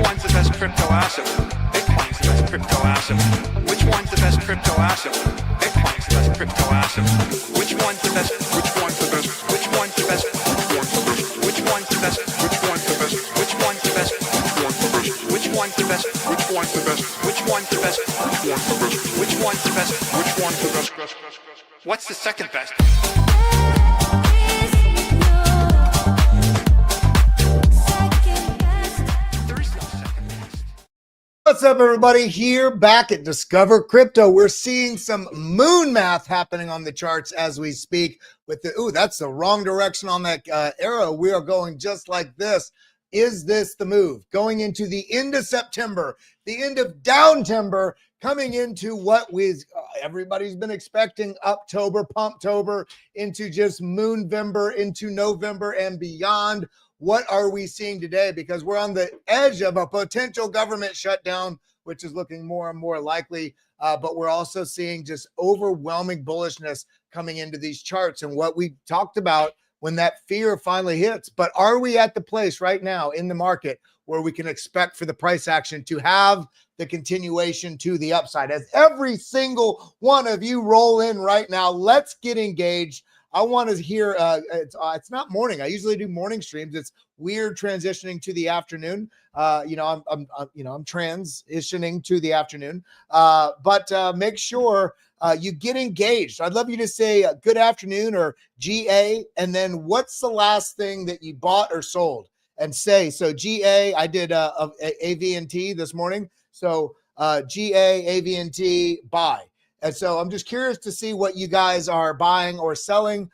one's the best crypto asset? Bitcoin's the best crypto asset. Which one's the best crypto asset? Bitcoin's the best crypto asset. Which one's the best? Which one's the best? Which one's the best? Which one's the best? Which one's the best? Which one's the best? Which one's the best? Which one's the best? Which one's the best? Which one's the best? Which one's the best? What's the second best? What's up, everybody? Here back at Discover Crypto. We're seeing some moon math happening on the charts as we speak. With the that's the wrong direction on that arrow. We are going just like this. Is this the move? Going into the end of September, the end of downtember, coming into what everybody's been expecting, October, Pumptober, into just Moonvember, into November and beyond. What are we seeing today? Because we're on the edge of a potential government shutdown, which is looking more and more likely. But we're also seeing just overwhelming bullishness coming into these charts and what we talked about when that fear finally hits. But are we at the place right now in the market where we can expect for the price action to have the continuation to the upside? As every single one of you roll in right now, let's get engaged. I want to hear, it's not morning. I usually do morning streams. It's weird transitioning to the afternoon. I'm transitioning to the afternoon. But make sure you get engaged. I'd love you to say good afternoon or GA, and then what's the last thing that you bought or sold? And say, so GA, I did AV&T this morning. So GA, AV&T, buy. And so I'm just curious to see what you guys are buying or selling.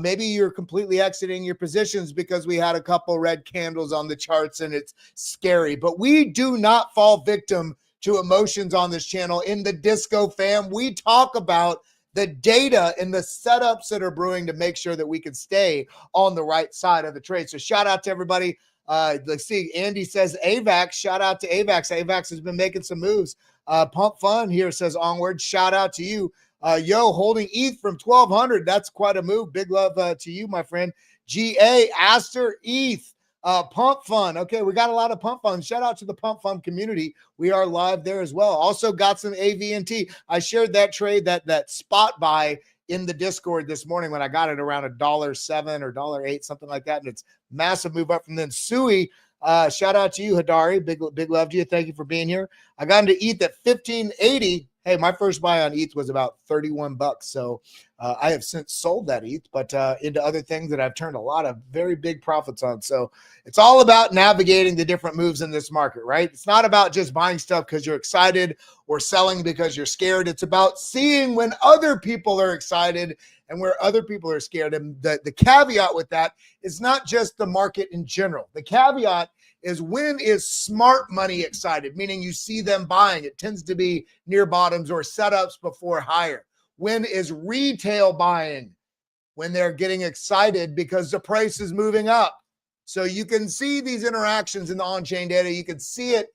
Maybe you're completely exiting your positions because we had a couple red candles on the charts and it's scary. But we do not fall victim to emotions on this channel. In the Disco fam, we talk about the data and the setups that are brewing to make sure that we can stay on the right side of the trade. So shout out to everybody. Let's see, Andy says AVAX. Shout out to AVAX. AVAX has been making some moves. Pump Fun here says onward. Shout out to you. Holding ETH from 1,200. That's quite a move. Big love to you, my friend. GA, Aster, ETH, Pump Fun. Okay, we got a lot of Pump Fun. Shout out to the Pump Fun community. We are live there as well. Also got some AV&T. I shared that trade, that spot buy in the Discord this morning when I got it around $1.07 or $1.08, something like that. And it's massive move up from then. Sui, shout out to you, Hadari. Big love to you. Thank you for being here. I got into ETH at 1580. Hey, my first buy on ETH was about 31 bucks. So I have since sold that ETH, but into other things that I've turned a lot of very big profits on. So it's all about navigating the different moves in this market, right? It's not about just buying stuff because you're excited or selling because you're scared. It's about seeing when other people are excited and where other people are scared. And the caveat with that is not just the market in general. The caveat is when is smart money excited, meaning you see them buying. It tends to be near bottoms or setups before higher. When is retail buying? When they're getting excited because the price is moving up. So you can see these interactions in the on-chain data. You can see it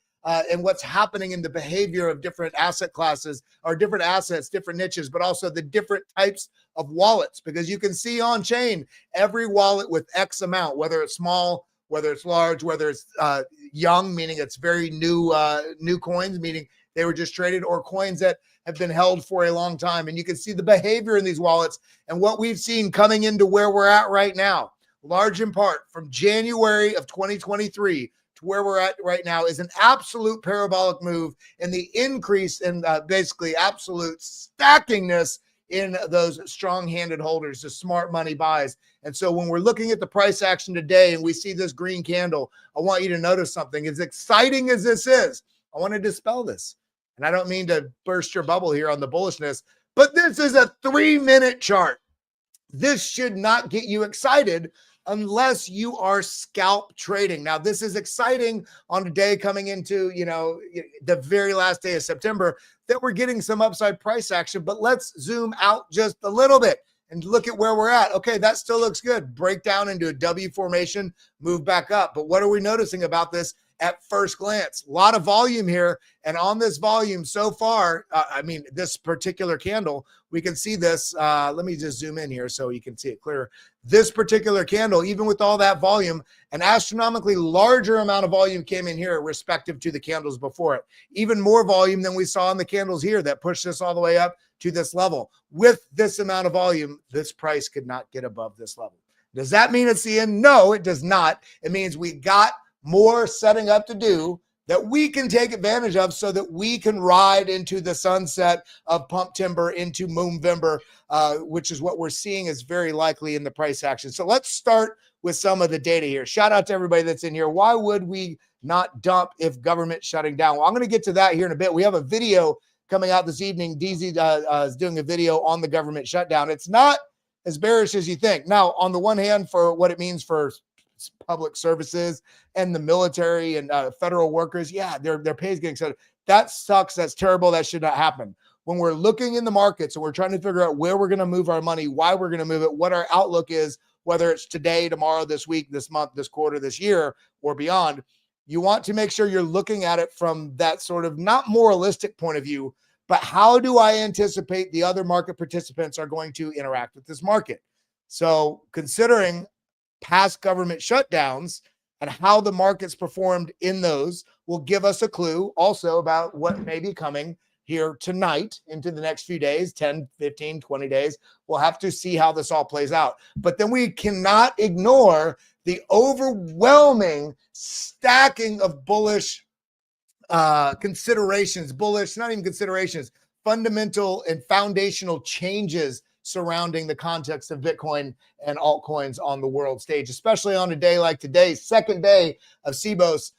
in what's happening in the behavior of different asset classes or different assets, different niches, but also the different types of wallets, because you can see on-chain every wallet with X amount, whether it's small, whether it's large, whether it's young, meaning it's very new coins, meaning they were just traded, or coins that have been held for a long time. And you can see the behavior in these wallets and what we've seen coming into where we're at right now, large in part from January of 2023 to where we're at right now, is an absolute parabolic move in the increase in basically absolute stackingness in those strong-handed holders, the smart money buys. And so when we're looking at the price action today and we see this green candle, I want you to notice something. As exciting as this is, I want to dispel this. And I don't mean to burst your bubble here on the bullishness, but this is a 3-minute chart. This should not get you excited unless you are scalp trading. Now, this is exciting on a day coming into, the very last day of September that we're getting some upside price action, but let's zoom out just a little bit and look at where we're at. Okay, that still looks good. Break down into a W formation, move back up. But what are we noticing about this? at first glance. A lot of volume here. And on this volume so far, this particular candle, we can see this. Let me just zoom in here so you can see it clearer. This particular candle, even with all that volume, an astronomically larger amount of volume came in here respective to the candles before it. Even more volume than we saw in the candles here that pushed this all the way up to this level. With this amount of volume, this price could not get above this level. Does that mean it's the end? No, it does not. It means we got more setting up to do that we can take advantage of so that we can ride into the sunset of pump timber into Moonvember, which is what we're seeing is very likely in the price action. So let's start with some of the data here. Shout out to everybody that's in here. Why would we not dump if government shutting down? Well, I'm going to get to that here in a bit. We have a video coming out this evening. DZ is doing a video on the government shutdown. It's not as bearish as you think. Now, on the one hand, for what it means for public services and the military and federal workers, yeah, their pay is getting set. That sucks. That's terrible. That should not happen. When we're looking in the markets and we're trying to figure out where we're going to move our money, why we're going to move it, what our outlook is, whether it's today, tomorrow, this week, this month, this quarter, this year, or beyond, you want to make sure you're looking at it from that sort of not moralistic point of view, but how do I anticipate the other market participants are going to interact with this market? So considering past government shutdowns and how the markets performed in those will give us a clue also about what may be coming here tonight into the next few days, 10, 15, 20 days. We'll have to see how this all plays out. But then we cannot ignore the overwhelming stacking of bullish considerations, not even considerations, fundamental and foundational changes surrounding the context of Bitcoin and altcoins on the world stage, especially on a day like today, second day of CBOS.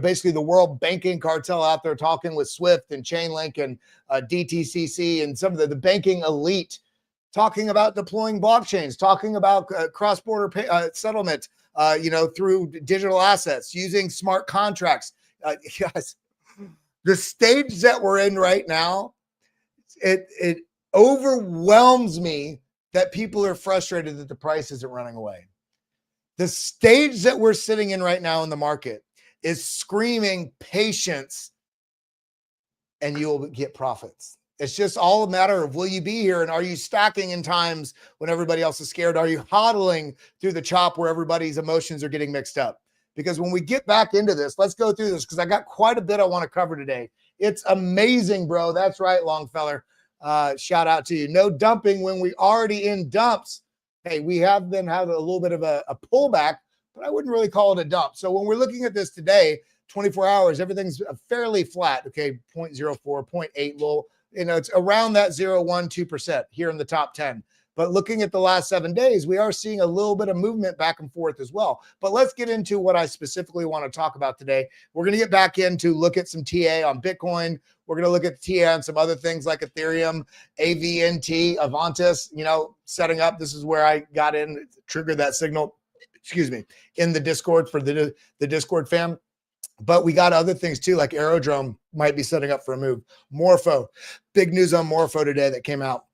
Basically the world banking cartel out there talking with Swift and Chainlink and DTCC and some of the banking elite talking about deploying blockchains, talking about cross-border settlement, through digital assets, using smart contracts. Guys, the stage that we're in right now, it overwhelms me that people are frustrated that the price isn't running away. The stage that we're sitting in right now in the market is screaming patience and you'll get profits. It's just all a matter of will you be here and are you stacking in times when everybody else is scared? Are you hodling through the chop where everybody's emotions are getting mixed up? Because when we get back into this, let's go through this because I got quite a bit I want to cover today. It's amazing, bro. That's right, Longfeller. Shout out to you. No dumping when we already in dumps. Hey, we have been having a little bit of a pullback, but I wouldn't really call it a dump. So when we're looking at this today, 24 hours, everything's fairly flat. Okay, 0.04, 0.8 low. It's around that 0.1, 2% here in the top 10. But looking at the last 7 days, we are seeing a little bit of movement back and forth as well. But let's get into what I specifically want to talk about today. We're going to get back into look at some TA on Bitcoin. We're going to look at TA on some other things like Ethereum, AVNT, Avantis, setting up. This is where I got in, triggered that signal, in the Discord for the Discord fam. But we got other things too, like Aerodrome might be setting up for a move. Morpho, big news on Morpho today that came out.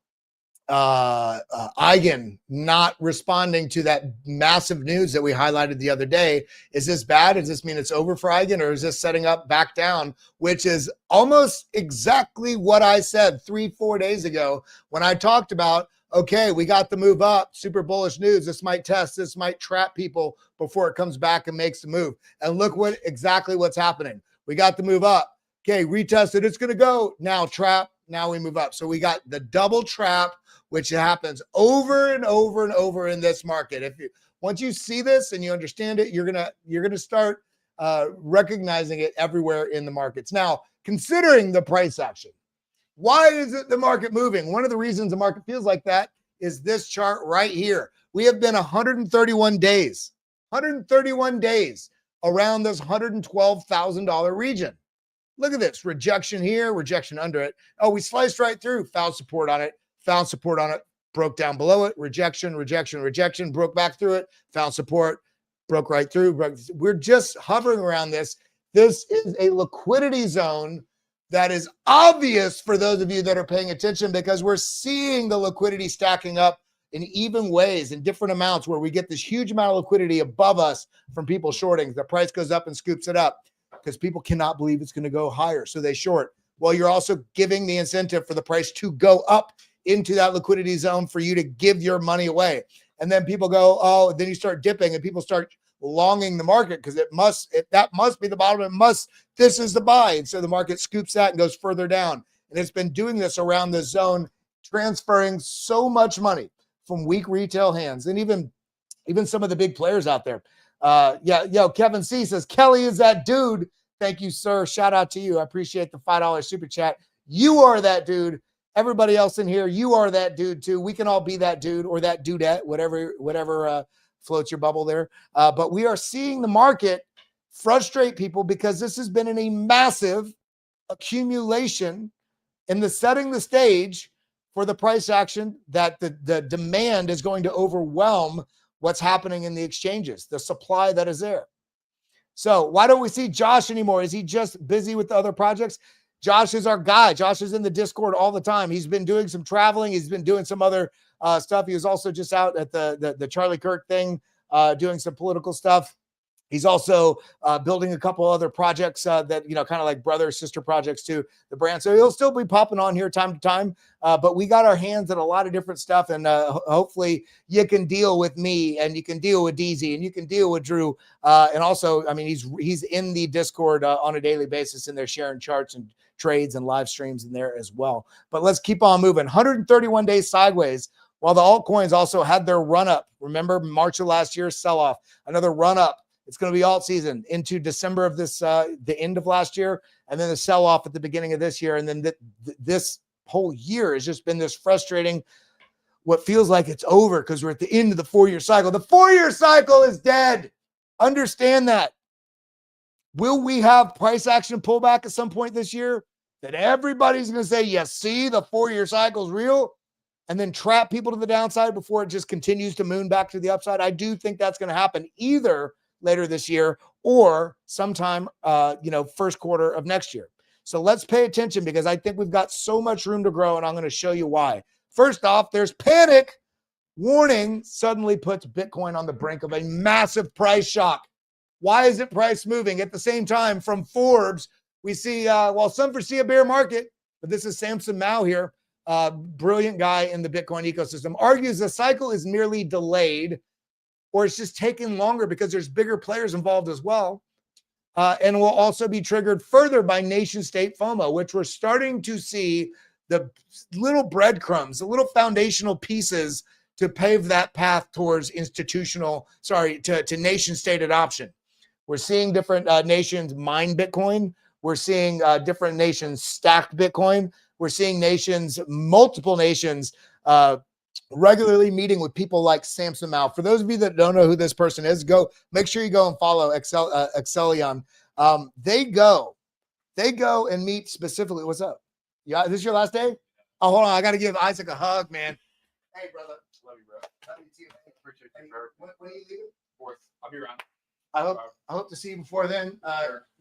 Eigen not responding to that massive news that we highlighted the other day. Is this bad? Does this mean it's over for Eigen, or is this setting up back down, which is almost exactly what I said 3-4 days ago when I talked about, okay, we got the move up, super bullish news. This might test, this might trap people before it comes back and makes the move. And look exactly what's happening. We got the move up. Okay, retested, it's going to go. Now trap, now we move up. So we got the double trap, which happens over and over and over in this market. Once you see this and you understand it, you're gonna start recognizing it everywhere in the markets. Now, considering the price action, why is it the market moving? One of the reasons the market feels like that is this chart right here. We have been 131 days around this $112,000 region. Look at this, rejection here, rejection under it. Oh, we sliced right through, found support on it, broke down below it, rejection, broke back through it, found support, broke right through. We're just hovering around this. This is a liquidity zone that is obvious for those of you that are paying attention because we're seeing the liquidity stacking up in even ways, in different amounts, where we get this huge amount of liquidity above us from people shorting. The price goes up and scoops it up. because people cannot believe it's going to go higher. So they short. Well, you're also giving the incentive for the price to go up into that liquidity zone for you to give your money away. And then people go, oh, then you start dipping and people start longing the market because that must be the bottom. This is the buy. And so the market scoops that and goes further down. And it's been doing this around the zone, transferring so much money from weak retail hands. And even some of the big players out there. Kevin C says, Kelly is that dude. Thank you, sir. Shout out to you. I appreciate the $5 super chat. You are that dude. Everybody else in here, you are that dude too. We can all be that dude or that dudette, whatever floats your bubble there. But we are seeing the market frustrate people because this has been in a massive accumulation in the setting the stage for the price action that the demand is going to overwhelm what's happening in the exchanges, the supply that is there. So why don't we see Josh anymore? Is he just busy with the other projects? Josh is our guy. Josh is in the Discord all the time. He's been doing some traveling. He's been doing some other stuff. He was also just out at the Charlie Kirk thing, doing some political stuff. He's also building a couple other projects that, kind of like brother, sister projects to the brand. So he'll still be popping on here time to time. But we got our hands in a lot of different stuff. And hopefully you can deal with me and you can deal with DZ and you can deal with Drew. And also, I mean, he's in the Discord on a daily basis and they're sharing charts and trades and live streams in there as well. But let's keep on moving. 131 days sideways while the altcoins also had their run up. Remember March of last year, sell off, another run up. It's going to be alt season into December of this, the end of last year, and then the sell off at the beginning of this year. And then this whole year has just been this frustrating, what feels like it's over because we're at the end of the 4-year cycle. The 4-year cycle is dead. Understand that. Will we have price action pullback at some point this year that everybody's going to say, yes, see, the 4-year cycle is real, and then trap people to the downside before it just continues to moon back to the upside? I do think that's going to happen either later this year or sometime, first quarter of next year. So let's pay attention because I think we've got so much room to grow, and I'm going to show you why. First off, there's panic. Warning suddenly puts Bitcoin on the brink of a massive price shock. Why is it price moving? At the same time, from Forbes, we see, some foresee a bear market, but this is Samson Mao here, brilliant guy in the Bitcoin ecosystem, argues the cycle is merely delayed or it's just taking longer because there's bigger players involved as well. And will also be triggered further by nation state FOMO, which we're starting to see the little breadcrumbs, the little foundational pieces to pave that path towards to nation state adoption. We're seeing different nations mine Bitcoin. We're seeing different nations stack Bitcoin. We're seeing multiple nations, regularly meeting with people like Samson Mao. For those of you that don't know who this person is, make sure you go and follow Excelion. They go and meet specifically. What's up? Yeah, this is your last day? Oh, hold on. I got to give Isaac a hug, man. Hey, brother. Love you, bro. Love you too. Appreciate you, bro. When are you leaving? 4th. I'll be around. I hope to see you before then.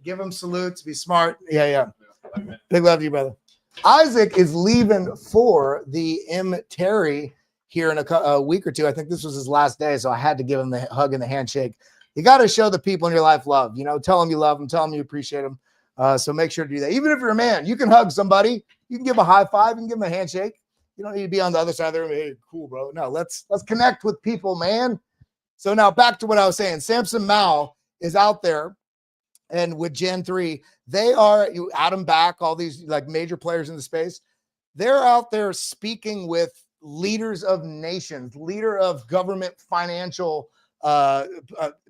Give him salutes. Be smart. Yeah. Love you, man. Big love to you, brother. Isaac is leaving for the M. Terry here in a week or two. I think this was his last day, so I had to give him the hug and the handshake. You got to show the people in your life love. Tell them you love them. Tell them you appreciate them. So make sure to do that. Even if you're a man, you can hug somebody. You can give a high five. You can give them a handshake. You don't need to be on the other side of the room. Hey, cool, bro. No, let's connect with people, man. So now back to what I was saying. Samson Mao is out there, and with Gen 3, they are, you add them back, all these like major players in the space. They're out there speaking with leaders of nations, leader of government financial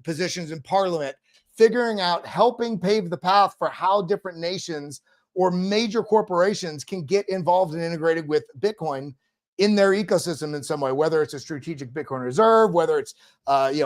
positions in parliament, figuring out, helping pave the path for how different nations or major corporations can get involved and integrated with Bitcoin in their ecosystem in some way, whether it's a strategic Bitcoin reserve, whether it's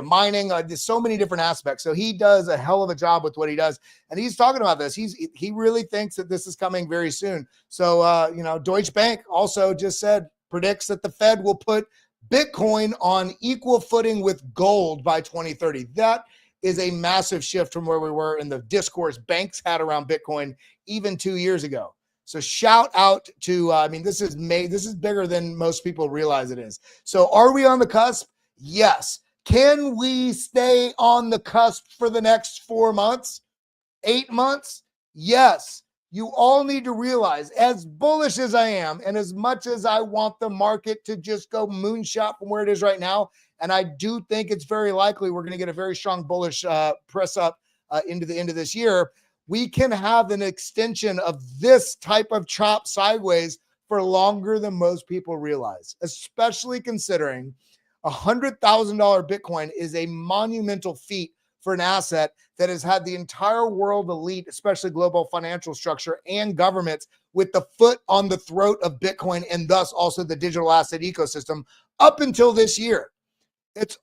mining. There's so many different aspects. So he does a hell of a job with what he does, and he's talking about this. He really thinks that this is coming very soon. So Deutsche Bank also just predicts that the Fed will put Bitcoin on equal footing with gold by 2030. That is a massive shift from where we were in the discourse banks had around Bitcoin even 2 years ago. So shout out to, this is bigger than most people realize it is. So are we on the cusp? Yes. Can we stay on the cusp for the next 4 months? 8 months? Yes. You all need to realize, as bullish as I am, and as much as I want the market to just go moonshot from where it is right now, and I do think it's very likely we're going to get a very strong bullish press up into the end of this year, we can have an extension of this type of chop sideways for longer than most people realize, especially considering $100,000 Bitcoin is a monumental feat for an asset that has had the entire world elite, especially global financial structure and governments, with the foot on the throat of Bitcoin and thus also the digital asset ecosystem up until this year. It's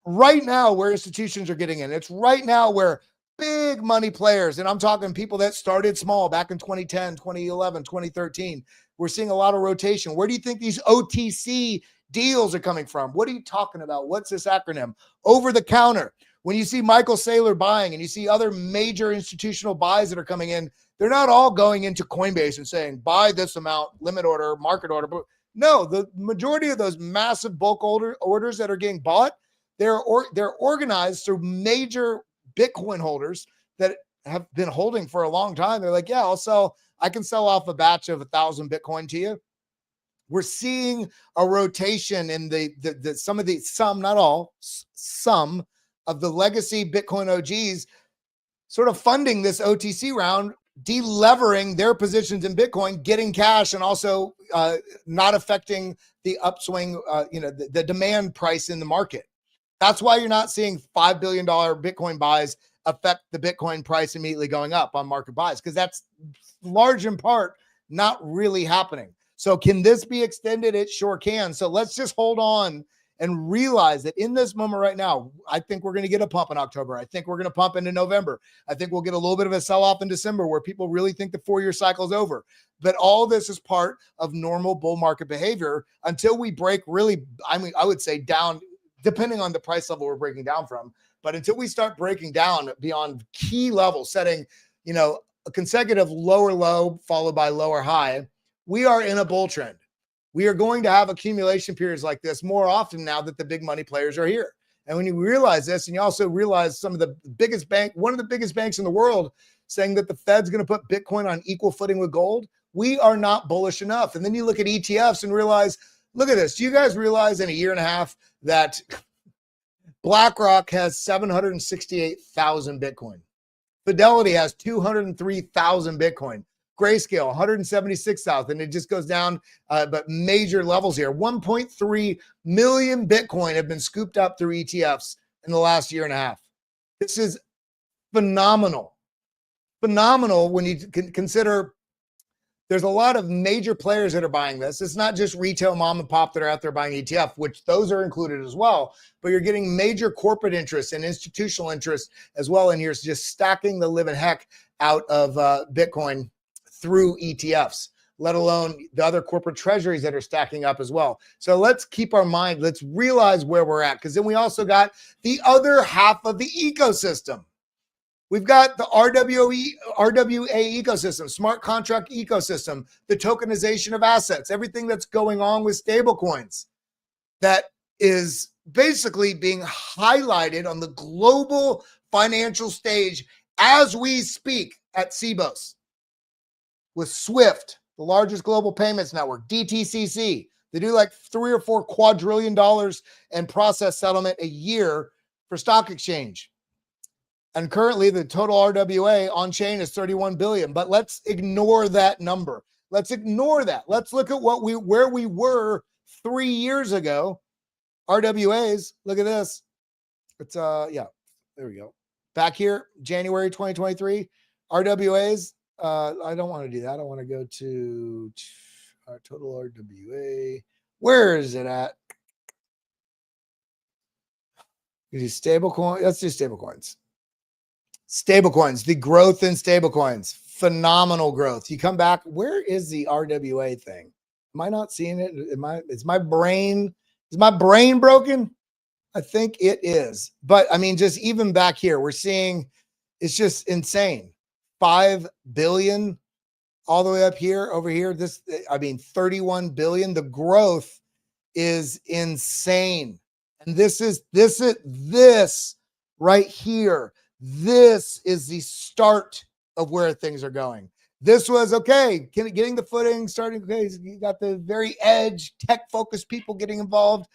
right now where institutions are getting in. It's right now where big money players, and I'm talking people that started small back in 2010, 2011, 2013, we're seeing a lot of rotation. Where do you think these OTC deals are coming from? What are you talking about? What's this acronym? Over the counter. When you see Michael Saylor buying and you see other major institutional buys that are coming in, they're not all going into Coinbase and saying, buy this amount, limit order, market order. But no, the majority of those massive bulk orders that are getting bought, they're organized through major Bitcoin holders that have been holding for a long time. They're like, yeah, I can sell off a batch of 1,000 Bitcoin to you. We're seeing a rotation in some, not all, some of the legacy Bitcoin OGs sort of funding this OTC round, delevering their positions in Bitcoin, getting cash, and also not affecting the upswing, the demand price in the market. That's why you're not seeing $5 billion Bitcoin buys affect the Bitcoin price immediately going up on market buys, because that's large in part not really happening. So can this be extended? It sure can. So let's just hold on and realize that in this moment right now, I think we're going to get a pump in October. I think we're going to pump into November. I think we'll get a little bit of a sell-off in December where people really think the 4-year cycle is over. But all this is part of normal bull market behavior until we break really, I would say down, depending on the price level we're breaking down from. But until we start breaking down beyond key levels, setting, a consecutive lower low followed by lower high, we are in a bull trend. We are going to have accumulation periods like this more often now that the big money players are here. And when you realize this, and you also realize one of the biggest banks in the world saying that the Fed's going to put Bitcoin on equal footing with gold, we are not bullish enough. And then you look at ETFs and realize, look at this. Do you guys realize in a year and a half that BlackRock has 768,000 Bitcoin? Fidelity has 203,000 Bitcoin. Grayscale, 176,000. It just goes down, but major levels here. 1.3 million Bitcoin have been scooped up through ETFs in the last year and a half. This is phenomenal. Phenomenal when you consider there's a lot of major players that are buying this. It's not just retail mom and pop that are out there buying ETF, which those are included as well, but you're getting major corporate interest and institutional interest as well in here. It's just stacking the living heck out of Bitcoin through ETFs, let alone the other corporate treasuries that are stacking up as well. So let's keep our mind, let's realize where we're at, because then we also got the other half of the ecosystem. We've got the RWA ecosystem, smart contract ecosystem, the tokenization of assets, everything that's going on with stablecoins that is basically being highlighted on the global financial stage as we speak at CBOS. With SWIFT, the largest global payments network, DTCC, they do like $3 or $4 quadrillion in process settlement a year for stock exchange. And currently the total RWA on chain is 31 billion, but let's ignore that number. Let's ignore that. Let's look at where we were 3 years ago. RWAs, look at this. It's there we go. Back here, January 2023, RWAs, I don't want to do that. I want to go to our total RWA. Where is it at? Stablecoin. Let's do stablecoins. Stablecoins, the growth in stablecoins, phenomenal growth. You come back, where is the RWA thing? Am I not seeing it? Is my brain broken? I think it is. But I mean, just even back here, we're seeing it's just insane. 5 billion all the way up here, over here. 31 billion. The growth is insane. And this right here. This is the start of where things are going. This was okay, getting the footing, starting, okay, you got the very edge, tech-focused people getting involved.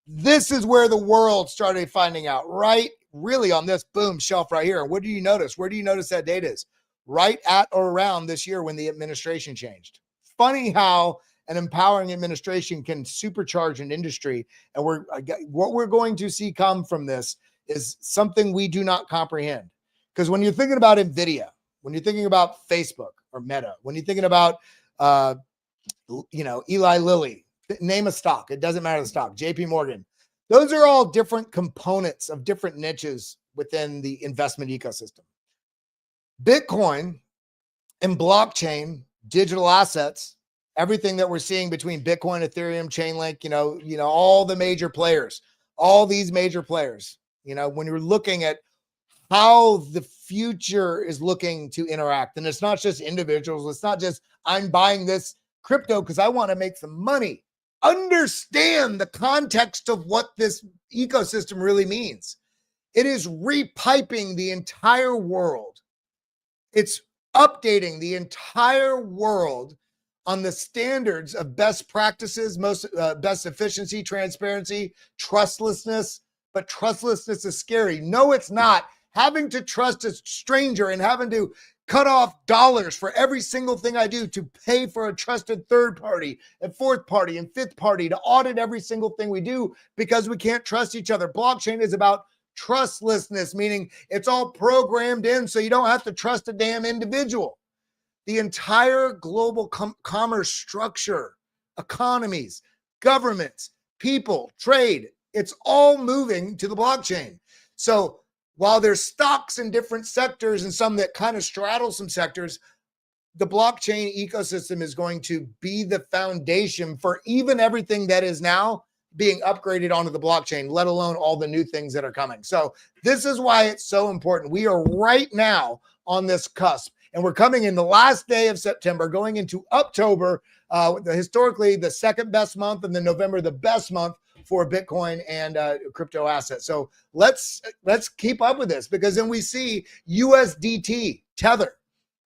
This is where the world started finding out, right? Really on this boom shelf right here. And what do you notice? Where do you notice that data is? Right at or around this year when the administration changed. Funny how an empowering administration can supercharge an industry. And what we're going to see come from this is something we do not comprehend. Because when you're thinking about NVIDIA, when you're thinking about Facebook or Meta, when you're thinking about, Eli Lilly, name a stock, it doesn't matter the stock, JP Morgan, those are all different components of different niches within the investment ecosystem. Bitcoin and blockchain, digital assets, everything that we're seeing between Bitcoin, Ethereum, Chainlink, all the major players, all these major players, when you're looking at how the future is looking to interact. And it's not just individuals. It's not just I'm buying this crypto because I want to make some money. Understand the context of what this ecosystem really means. It is repiping the entire world. It's updating the entire world on the standards of best practices, best efficiency, transparency, trustlessness. But trustlessness is scary. No, it's not. Having to trust a stranger and having to cut off dollars for every single thing I do to pay for a trusted third party and fourth party and fifth party to audit every single thing we do because we can't trust each other. Blockchain is about trustlessness, meaning it's all programmed in so you don't have to trust a damn individual. The entire global commerce structure, economies, governments, people, trade, it's all moving to the blockchain. So while there's stocks in different sectors and some that kind of straddle some sectors, the blockchain ecosystem is going to be the foundation for even everything that is now being upgraded onto the blockchain, let alone all the new things that are coming. So this is why it's so important. We are right now on this cusp, and we're coming in the last day of September, going into October, historically the second best month, and then November the best month for Bitcoin and crypto assets. So let's keep up with this, because then we see USDT, Tether,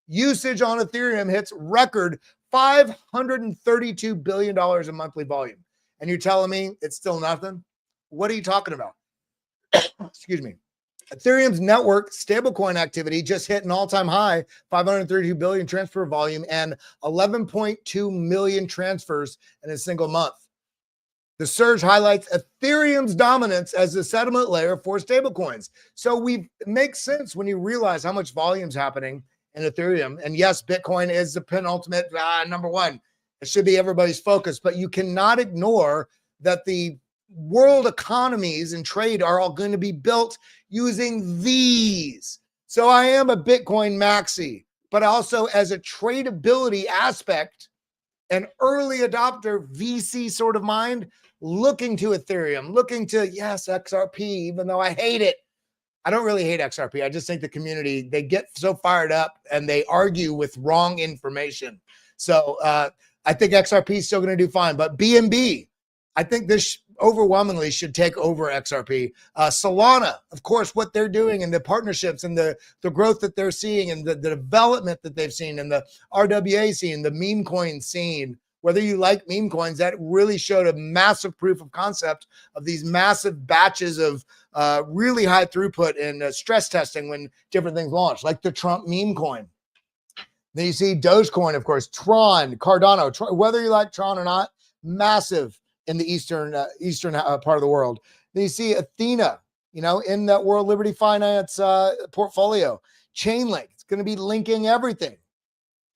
usage on Ethereum hits record $532 billion in monthly volume. And you're telling me it's still nothing? What are you talking about? Excuse me. Ethereum's network stablecoin activity just hit an all-time high, 532 billion transfer volume and 11.2 million transfers in a single month. The surge highlights Ethereum's dominance as the settlement layer for stablecoins. So it makes sense when you realize how much volume is happening in Ethereum. And yes, Bitcoin is the penultimate number one. It should be everybody's focus, but you cannot ignore that the world economies and trade are all going to be built using these. So I am a Bitcoin maxi, but also as a tradability aspect, an early adopter VC sort of mind, looking to Ethereum, looking to, yes, XRP, even though I hate it. I don't really hate XRP. I just think the community, they get so fired up and they argue with wrong information. So I think XRP is still going to do fine, but BNB, I think this overwhelmingly should take over XRP. Solana, of course, what they're doing and the partnerships and the growth that they're seeing and the development that they've seen and the RWA scene, the meme coin scene, whether you like meme coins, that really showed a massive proof of concept of these massive batches of really high throughput and stress testing when different things launch, like the Trump meme coin. Then you see Dogecoin, of course, Tron, Cardano, whether you like Tron or not, massive in the eastern part of the world. Then you see Athena, in that World Liberty Finance portfolio. Chainlink, it's going to be linking everything,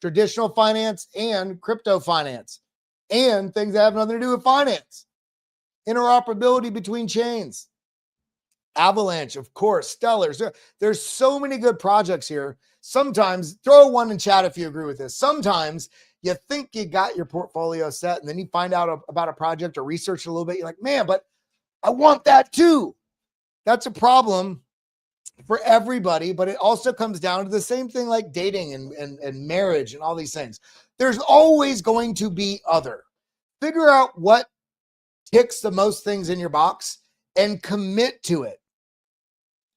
traditional finance and crypto finance, and things that have nothing to do with finance. Interoperability between chains. Avalanche, of course, Stellars. There's so many good projects here. Sometimes, throw one in chat if you agree with this. Sometimes you think you got your portfolio set, and then you find out about a project or research a little bit. You're like, man, but I want that too. That's a problem for everybody, but it also comes down to the same thing like dating and marriage and all these things. There's always going to be other. Figure out what ticks the most things in your box and commit to it.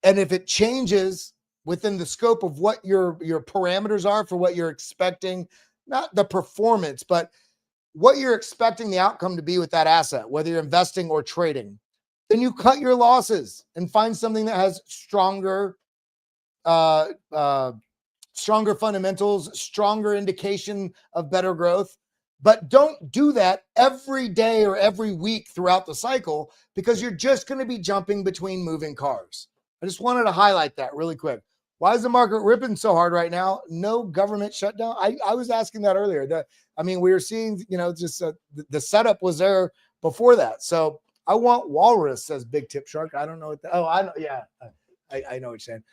And if it changes, within the scope of what your parameters are for what you're expecting, not the performance, but what you're expecting the outcome to be with that asset, whether you're investing or trading, then you cut your losses and find something that has stronger fundamentals, stronger indication of better growth. But don't do that every day or every week throughout the cycle, because you're just going to be jumping between moving cars. I just wanted to highlight that really quick. Why is the market ripping so hard right now? No government shutdown. I was asking that earlier. We were seeing, just the setup was there before that. So I want walrus, says Big Tip Shark. I don't know what I know. Yeah, I know what you're saying.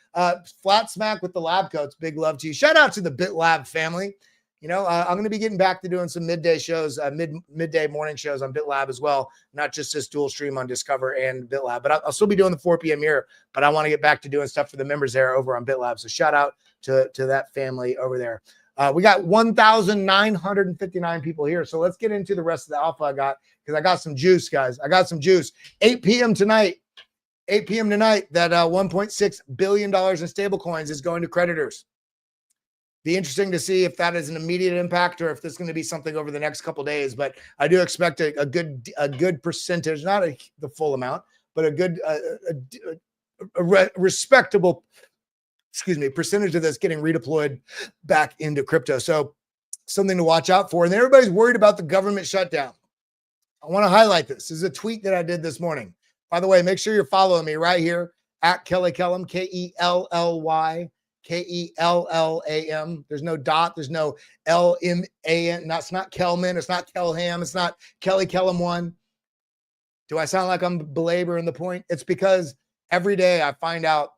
Flat Smack with the lab coats. Big love to you. Shout out to the Bit Lab family. I'm going to be getting back to doing some midday shows, midday morning shows on BitLab as well, not just this dual stream on Discover and BitLab, but I'll still be doing the 4 p.m. here, but I want to get back to doing stuff for the members there over on BitLab. So shout out to that family over there. We got 1,959 people here. So let's get into the rest of the alpha I got, because I got some juice, guys. I got some juice. 8 p.m. tonight, that $1.6 billion in stable coins is going to creditors. Be interesting to see if that is an immediate impact or if this is going to be something over the next couple of days. But I do expect a good percentage, not the full amount, but a good, respectable, percentage of this getting redeployed back into crypto. So something to watch out for. And then everybody's worried about the government shutdown. I want to highlight this. This is a tweet that I did this morning. By the way, make sure you're following me right here at Kelly Kellam, Kelly. Kellam. There's no dot. There's no LMAN. It's not Kelman. It's not Kelham. It's not Kelly Kellam 1. Do I sound like I'm belaboring the point? It's because every day I find out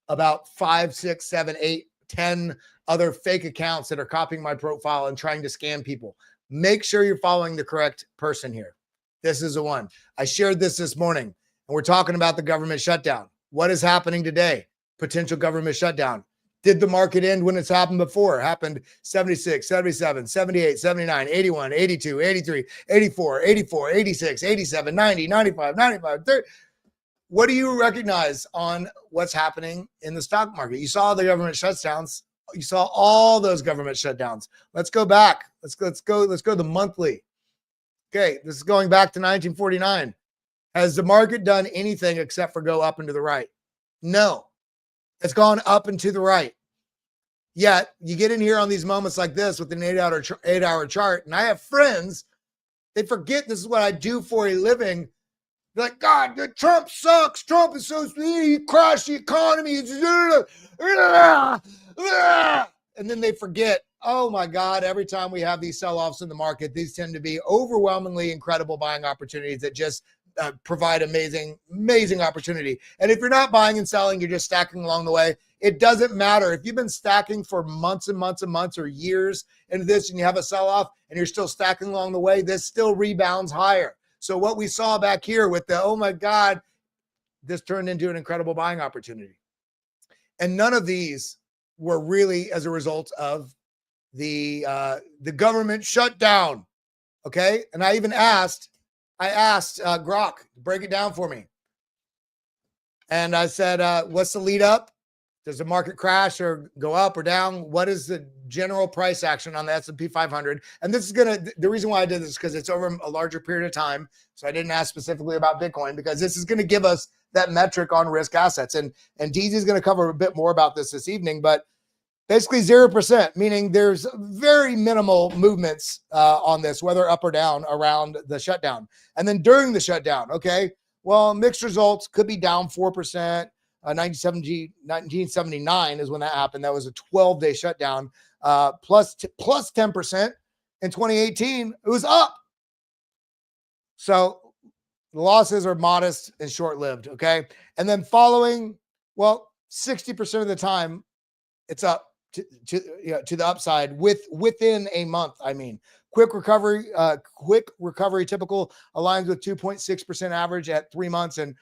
about 5, 6, 7, 8, 10 other fake accounts that are copying my profile and trying to scam people. Make sure you're following the correct person here. This is the one. I shared this morning, and we're talking about the government shutdown. What is happening today? Potential government shutdown. Did the market end when it's happened before? It happened 76, 77, 78, 79, 81, 82, 83, 84, 84, 86, 87, 90, 95, 95, 30. What do you recognize on what's happening in the stock market? You saw the government shutdowns. You saw all those government shutdowns. Let's go back. Let's go the monthly. Okay, this is going back to 1949. Has the market done anything except for go up and to the right? No. It's gone up and to the right. Yet you get in here on these moments like this with an 8-hour chart, and I have friends, they forget this is what I do for a living. They're like, God, Trump sucks. Trump is so sweet. He crashed the economy. And then they forget, oh my God, every time we have these sell-offs in the market, these tend to be overwhelmingly incredible buying opportunities that just provide amazing opportunity. And if you're not buying and selling, you're just stacking along the way. It doesn't matter. If you've been stacking for months and months and months or years into this and you have a sell-off and you're still stacking along the way, this still rebounds higher. So what we saw back here with the, oh my God, this turned into an incredible buying opportunity. And none of these were really as a result of the government shutdown. Okay. And I asked Grok to break it down for me. And I said, what's the lead up? Does the market crash or go up or down? What is the general price action on the S&P 500? And this is the reason why I did this is because it's over a larger period of time. So I didn't ask specifically about Bitcoin because this is going to give us that metric on risk assets. And DZ is going to cover a bit more about this evening, but basically 0%, meaning there's very minimal movements on this, whether up or down around the shutdown. And then during the shutdown, okay, well, mixed results could be down 4%. 1979 is when that happened. That was a 12-day shutdown, plus 10%. In 2018, it was up. So the losses are modest and short-lived, okay? And then following, 60% of the time, it's up to the upside within a month. I mean, quick recovery typical aligns with 2.6% average at 3 months and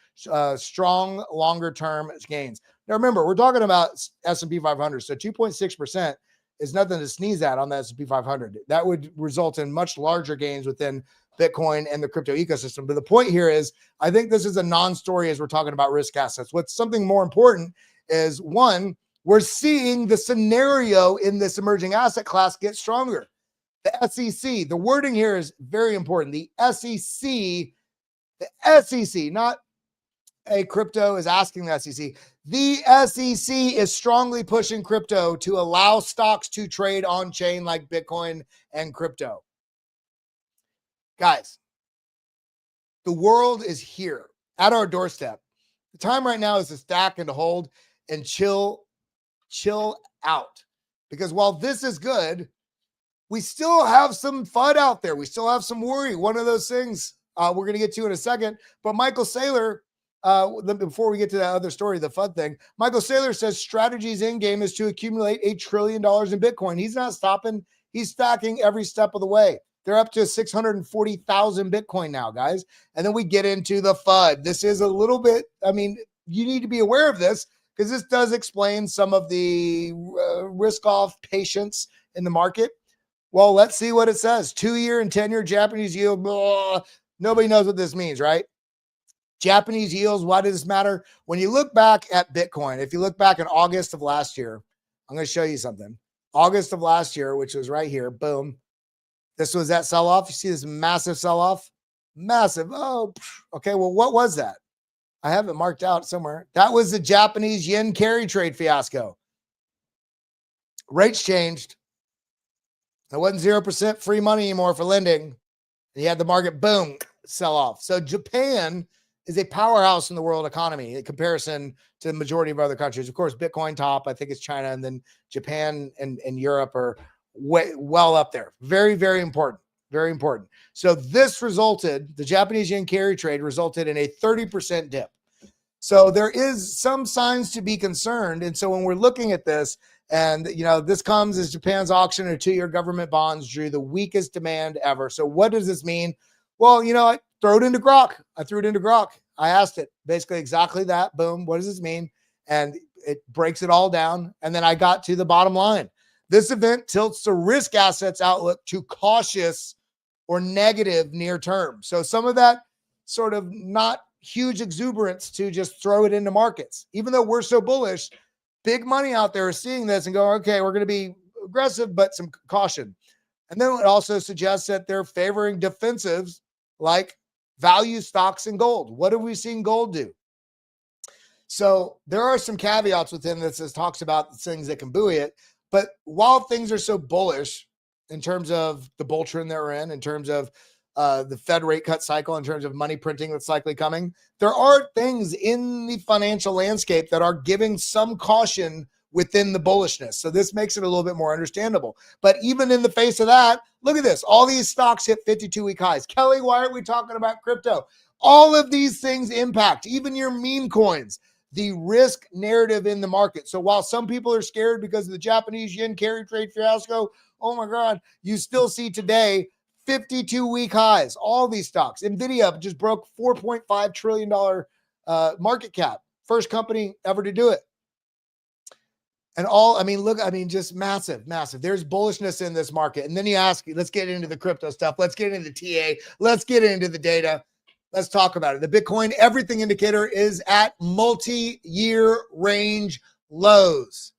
strong longer-term gains. Now, remember, we're talking about S&P 500, so 2.6% is nothing to sneeze at on the S&P 500. That would result in much larger gains within Bitcoin and the crypto ecosystem. But the point here is, I think this is a non-story as we're talking about risk assets. What's something more important is, one, we're seeing the scenario in this emerging asset class get stronger. The SEC, the wording here is very important. The SEC, not a crypto is asking the SEC. The SEC is strongly pushing crypto to allow stocks to trade on chain like Bitcoin and crypto. Guys, the world is here at our doorstep. The time right now is to stack and to hold and chill out. Because while this is good, we still have some FUD out there. We still have some worry. One of those things we're going to get to in a second. But Michael Saylor, before we get to that other story, the FUD thing, Michael Saylor says strategy's end game is to accumulate $8 trillion in Bitcoin. He's not stopping. He's stacking every step of the way. They're up to 640,000 Bitcoin now, guys. And then we get into the FUD. This is a little bit, I mean, you need to be aware of this because this does explain some of the risk-off patience in the market. Well, let's see what it says. 2-year and 10-year Japanese yield. Blah. Nobody knows what this means, right? Japanese yields, why does this matter? When you look back at Bitcoin, if you look back in August of last year, I'm going to show you something. August of last year, which was right here, boom. This was that sell-off. You see this massive sell-off? Massive. Oh, okay. Well, what was that? I have it marked out somewhere. That was the Japanese yen carry trade fiasco. Rates changed. It wasn't 0% free money anymore for lending. And you had the market, boom, sell off. So Japan is a powerhouse in the world economy in comparison to the majority of other countries. Of course, Bitcoin top, I think it's China, and then Japan and Europe are well up there. Very, very important. Very important. So this resulted, the Japanese yen carry trade resulted in a 30% dip. So there is some signs to be concerned. And so when we're looking at this, and, you know, this comes as Japan's auction of 2-year government bonds drew the weakest demand ever. So what does this mean? Well, you know, I throw it into Grok. I threw it into Grok. I asked it basically exactly that. Boom. What does this mean? And it breaks it all down. And then I got to the bottom line. This event tilts the risk assets outlook to cautious or negative near term. So some of that sort of not huge exuberance to just throw it into markets. Even though we're so bullish, big money out there is seeing this and going, okay, we're going to be aggressive, but some caution. And then it also suggests that they're favoring defensives like value stocks and gold. What have we seen gold do? So there are some caveats within this that talks about the things that can buoy it. But while things are so bullish in terms of the bull trend that we're in terms of the Fed rate cut cycle, in terms of money printing that's likely coming, there are things in the financial landscape that are giving some caution within the bullishness. So this makes it a little bit more understandable. But even in the face of that, look at this. All these stocks hit 52-week highs. Kelly, why aren't we talking about crypto? All of these things impact, even your meme coins, the risk narrative in the market. So while some people are scared because of the Japanese yen carry trade fiasco, oh my God, you still see today 52-week highs, all these stocks. NVIDIA just broke $4.5 trillion market cap. First company ever to do it. And all, I mean, look, I mean, just massive, massive. There's bullishness in this market. And then you ask, let's get into the crypto stuff. Let's get into the TA. Let's get into the data. Let's talk about it. The Bitcoin everything indicator is at multi-year range lows.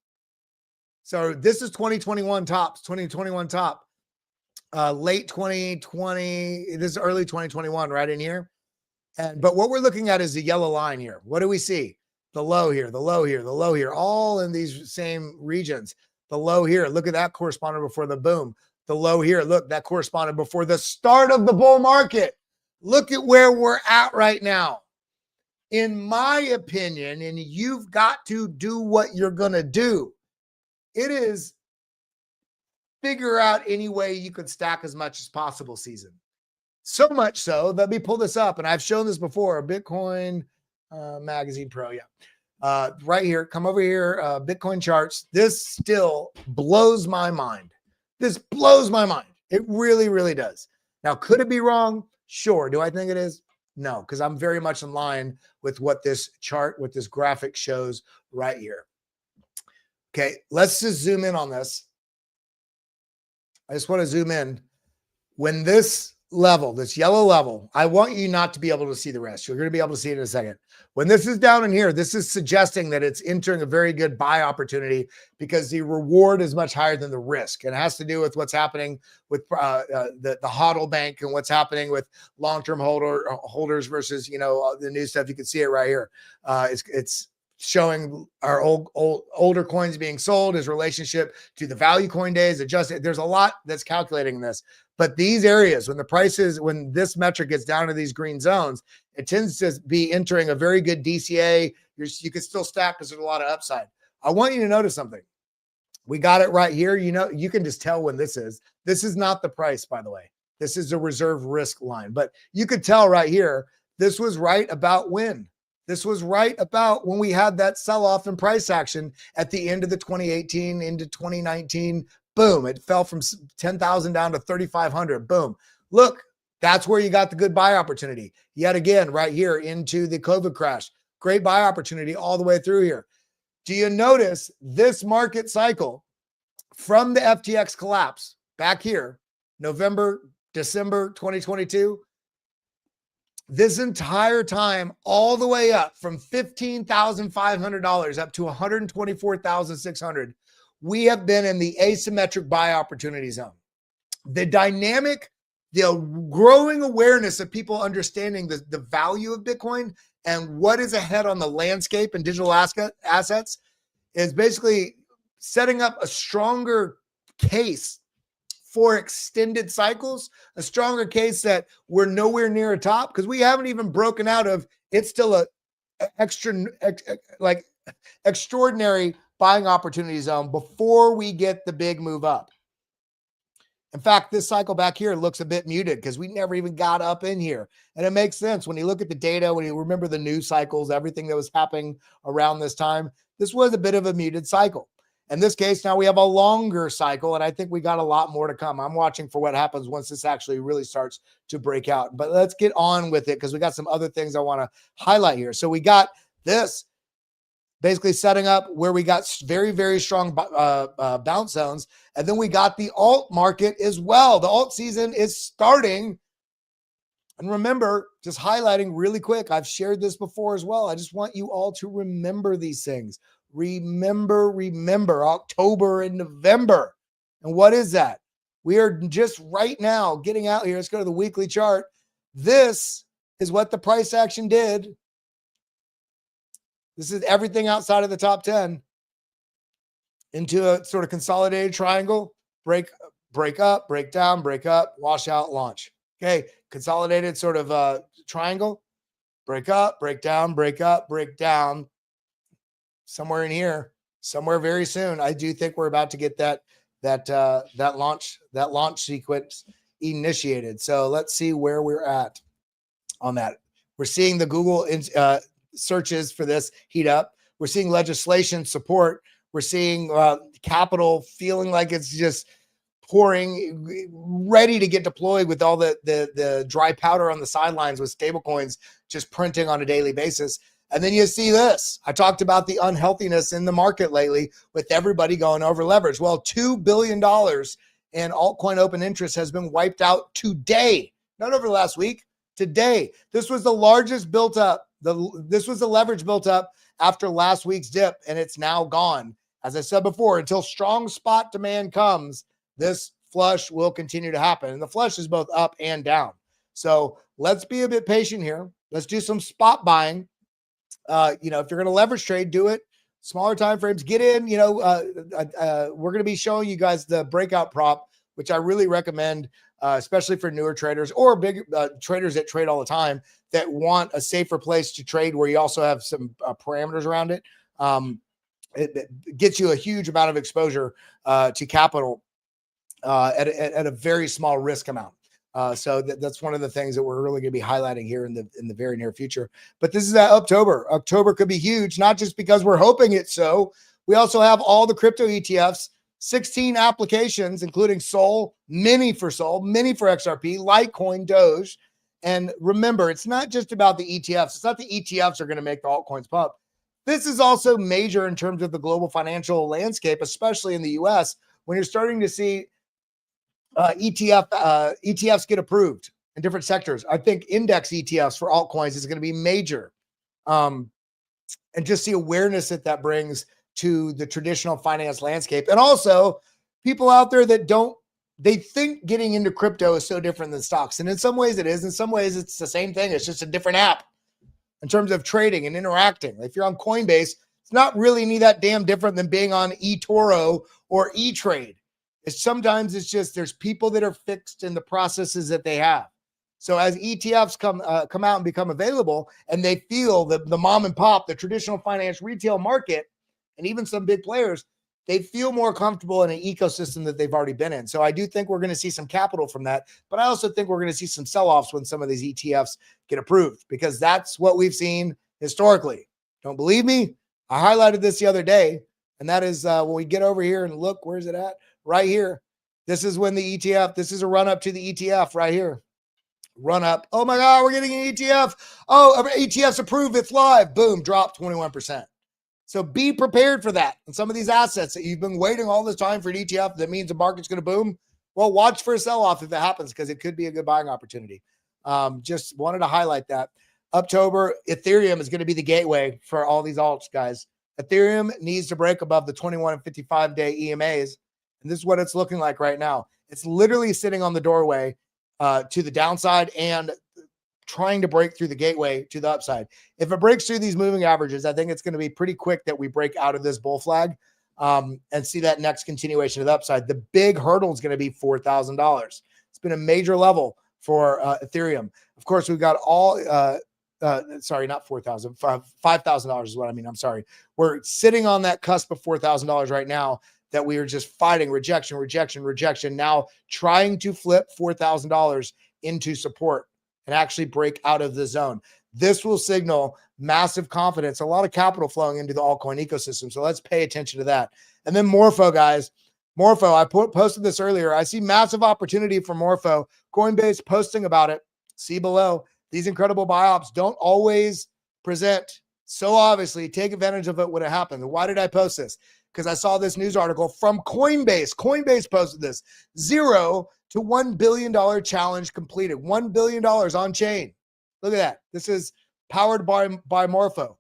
So this is 2021 tops, 2021 top. Late 2020, this is early 2021 right in here. But what we're looking at is the yellow line here. What do we see? The low here, the low here, the low here, all in these same regions. The low here, look at that corresponded before the boom. The low here, look, that corresponded before the start of the bull market. Look at where we're at right now. In my opinion, and you've got to do what you're going to do, it is figure out any way you could stack as much as possible season. So much so, let me pull this up, and I've shown this before, Bitcoin Magazine Pro, yeah. Right here, come over here, Bitcoin charts. This still blows my mind. This blows my mind. It really, really does. Now, could it be wrong? Sure. Do I think it is? No, because I'm very much in line with what this chart, what this graphic shows right here. Okay, let's just zoom in on this. I just want to zoom in. When this level, this yellow level, I want you not to be able to see the rest. You're going to be able to see it in a second. When this is down in here, this is suggesting that it's entering a very good buy opportunity, because the reward is much higher than the risk. And it has to do with what's happening with the hodl bank and what's happening with long-term holders versus, the new stuff. You can see it right here. It's showing our older coins being sold, his relationship to the value coin days adjusted. There's a lot that's calculating this, but these areas, when this metric gets down to these green zones, it tends to be entering a very good DCA. You can still stack because there's a lot of upside. I want you to notice something. We got it right here. You can just tell when this is not the price, by the way. This is a reserve risk line, but you could tell right here, this was right about when. This was right about when we had that sell-off in price action at the end of the 2018 into 2019. Boom, it fell from 10,000 down to 3,500. Boom. Look, that's where you got the good buy opportunity. Yet again, right here into the COVID crash. Great buy opportunity all the way through here. Do you notice this market cycle from the FTX collapse back here, November, December 2022? This entire time, all the way up from $15,500 up to $124,600, we have been in the asymmetric buy opportunity zone. The dynamic, the growing awareness of people understanding the value of Bitcoin and what is ahead on the landscape and digital assets is basically setting up a stronger case for extended cycles, a stronger case that we're nowhere near a top, because we haven't even broken out of it's still a extraordinary buying opportunity zone before we get the big move up. In fact, this cycle back here looks a bit muted because we never even got up in here. And it makes sense when you look at the data, when you remember the news cycles, everything that was happening around this time, this was a bit of a muted cycle. In this case, now we have a longer cycle, and I think we got a lot more to come. I'm watching for what happens once this actually really starts to break out. But let's get on with it because we got some other things I want to highlight here. So we got this basically setting up where we got very, very strong bounce zones. And then we got the alt market as well. The alt season is starting. And remember, just highlighting really quick, I've shared this before as well. I just want you all to remember these things. Remember October and November. And what is that? We are just right now getting out here. Let's go to the weekly chart. This is what the price action did. This is everything outside of the top 10 into a sort of consolidated triangle, break up, break down, break up, wash out, launch. Okay. Consolidated sort of triangle, break up, break down, break up, break down. Somewhere in here, somewhere very soon. I do think we're about to get that launch sequence initiated. So let's see where we're at on that. We're seeing the Google searches for this heat up. We're seeing legislation support. We're seeing capital feeling like it's just pouring, ready to get deployed with all the dry powder on the sidelines with stable coins just printing on a daily basis. And then you see this. I talked about the unhealthiness in the market lately with everybody going over leverage. Well, $2 billion in altcoin open interest has been wiped out today, not over the last week, today. This was the largest built up. This was the leverage built up after last week's dip, and it's now gone. As I said before, until strong spot demand comes, this flush will continue to happen. And the flush is both up and down. So let's be a bit patient here. Let's do some spot buying. If you're going to leverage trade, do it. Smaller time frames, get in. We're going to be showing you guys the breakout prop, which I really recommend, especially for newer traders or big traders that trade all the time that want a safer place to trade where you also have some parameters around it. It gets you a huge amount of exposure to capital at a very small risk amount. So that's one of the things that we're really going to be highlighting here in the very near future. But this is October. October could be huge, not just because we're hoping it's so. We also have all the crypto ETFs, 16 applications, including Sol, Mini for Sol, Mini for XRP, Litecoin, Doge. And remember, it's not just about the ETFs. It's not the ETFs are going to make the altcoins pump. This is also major in terms of the global financial landscape, especially in the US, when you're starting to see ETFs get approved. in different sectors. I think index ETFs for altcoins is going to be major. And just the awareness that brings to the traditional finance landscape. And also people out there that they think getting into crypto is so different than stocks. And in some ways it is. In some ways it's the same thing. It's just a different app in terms of trading and interacting. If you're on Coinbase, it's not really any that damn different than being on eToro or E-Trade. Sometimes it's just there's people that are fixed in the processes that they have. So as ETFs come out and become available, and they feel that the mom and pop, the traditional finance retail market, and even some big players, they feel more comfortable in an ecosystem that they've already been in. So I do think we're going to see some capital from that, but I also think we're going to see some sell-offs when some of these ETFs get approved, because that's what we've seen historically. Don't believe me? I highlighted this the other day, and that is when we get over here and look, where's it at? Right here. This is when the ETF, this is a run up to the ETF right here. Run up. Oh my God, we're getting an ETF. Oh, ETF's approved. It's live. Boom, drop 21%. So be prepared for that. And some of these assets that you've been waiting all this time for an ETF, that means the market's going to boom. Well, watch for a sell-off if it happens, because it could be a good buying opportunity. Just wanted to highlight that. October, Ethereum is going to be the gateway for all these alts, guys. Ethereum needs to break above the 21 and 55-day EMAs. And this is what it's looking like right now. It's literally sitting on the doorway to the downside and trying to break through the gateway to the upside. If it breaks through these moving averages, I think it's going to be pretty quick that we break out of this bull flag and see that next continuation of the upside. The big hurdle is going to be $4,000. It's been a major level for Ethereum. Of course, we've got all, sorry, not $4,000, $5,000 is what I mean. I'm sorry. We're sitting on that cusp of $4,000 right now that we are just fighting rejection, now trying to flip $4,000 into support and actually break out of the zone. This will signal massive confidence, a lot of capital flowing into the altcoin ecosystem. So let's pay attention to that. And then Morpho, guys. Morpho, I posted this earlier. I see massive opportunity for Morpho. Coinbase posting about it. See below. These incredible buy-ups don't always present. So obviously, take advantage of it when it happens. Why did I post this? Because I saw this news article from Coinbase. Coinbase posted this. 0 to $1 billion challenge completed. $1 billion on chain. Look at that. This is powered by Morpho.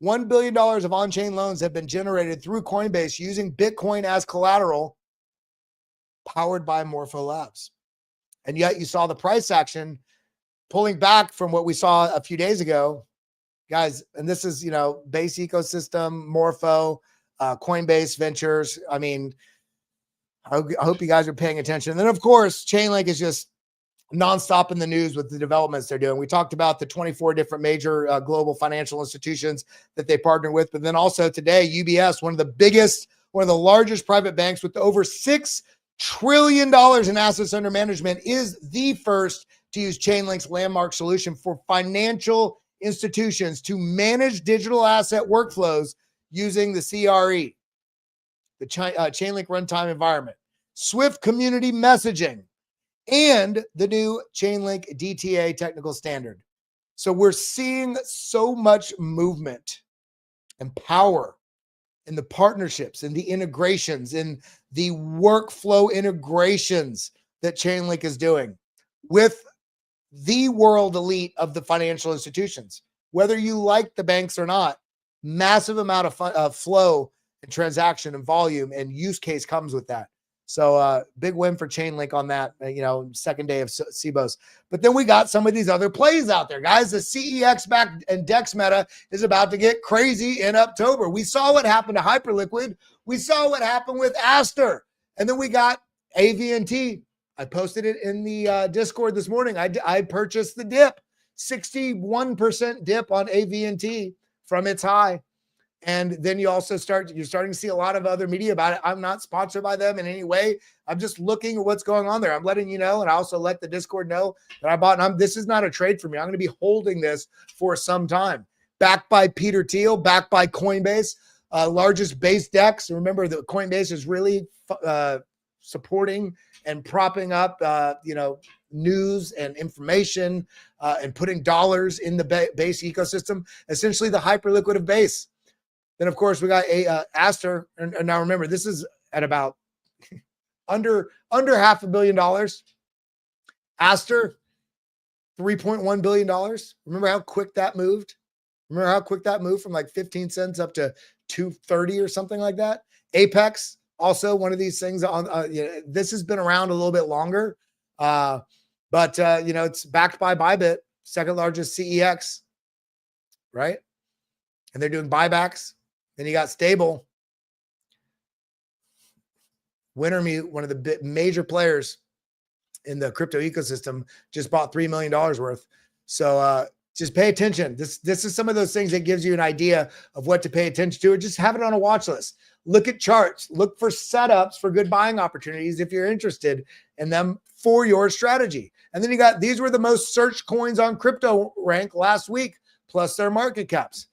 $1 billion of on-chain loans have been generated through Coinbase using Bitcoin as collateral, powered by Morpho Labs. And yet you saw the price action pulling back from what we saw a few days ago. Guys, and this is, base ecosystem, Morpho, Coinbase Ventures. I mean, I hope you guys are paying attention. And then, of course, Chainlink is just nonstop in the news with the developments they're doing. We talked about the 24 different major global financial institutions that they partner with. But then also today, UBS, one of the largest private banks with over $6 trillion in assets under management, is the first to use Chainlink's landmark solution for financial institutions to manage digital asset workflows using the CRE, the Chainlink runtime environment, Swift community messaging, and the new Chainlink DTA technical standard. So we're seeing so much movement and power in the partnerships, in the integrations, in the workflow integrations that Chainlink is doing with the world elite of the financial institutions. Whether you like the banks or not, massive amount of flow and transaction and volume and use case comes with that. So big win for Chainlink on that, second day of CBOS. But then we got some of these other plays out there, guys. The CEX back and DEX meta is about to get crazy in October. We saw what happened to Hyperliquid. We saw what happened with Aster. And then we got AV&T. I posted it in the Discord this morning. I purchased the dip, 61% dip on AV&T from its high. And then you're starting to see a lot of other media about it. I'm not sponsored by them in any way. I'm just looking at what's going on there. I'm letting you know, and I also let the Discord know that I bought. And this is not a trade for me. I'm going to be holding this for some time. Backed by Peter Thiel, backed by Coinbase, largest base DEX. Remember that Coinbase is really supporting and propping up, news and information and putting dollars in the base ecosystem. Essentially, the Hyperliquid of base. Then, of course, we got Aster. And now remember, this is at about under $500 million. Aster, $3.1 billion. Remember how quick that moved? Remember how quick that moved from like 15 cents up to 230 or something like that? Apex, also one of these things on, this has been around a little bit longer. But it's backed by Bybit, second largest CEX, right? And they're doing buybacks. Then you got Stable, Wintermute, one of the major players in the crypto ecosystem, just bought $3 million worth. So just pay attention. This is some of those things that gives you an idea of what to pay attention to, or just have it on a watch list. Look at charts, look for setups for good buying opportunities if you're interested in them for your strategy. And then you got, these were the most searched coins on Crypto Rank last week, plus their market caps.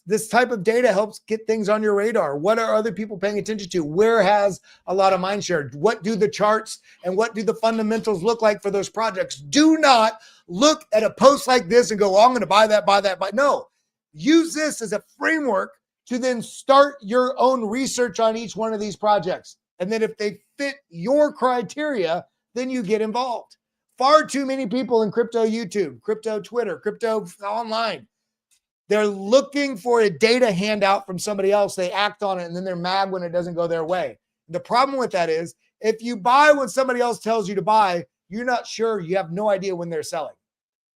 This type of data helps get things on your radar. What are other people paying attention to? Where has a lot of mind share? What do the charts and what do the fundamentals look like for those projects? Do not look at a post like this and go, oh, I'm going to buy that, buy that, buy. No, use this as a framework to then start your own research on each one of these projects. And then if they fit your criteria, then you get involved. Far too many people in crypto YouTube, crypto Twitter, crypto online, they're looking for a data handout from somebody else. They act on it, and then they're mad when it doesn't go their way. The problem with that is if you buy when somebody else tells you to buy, you're not sure. You have no idea when they're selling.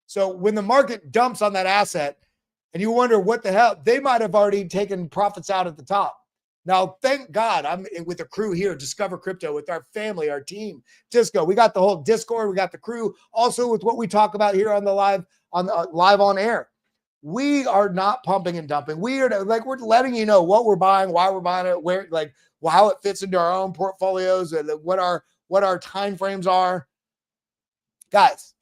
So when the market dumps on that asset and you wonder what the hell, they might have already taken profits out at the top. Now, thank God I'm with a crew here, Discover Crypto, with our family, our team, Disco. We got the whole Discord. We got the crew also with what we talk about here on the live on air. We are not pumping and dumping. We're letting you know what we're buying, why we're buying it, where, how it fits into our own portfolios, and what our time frames are. Guys,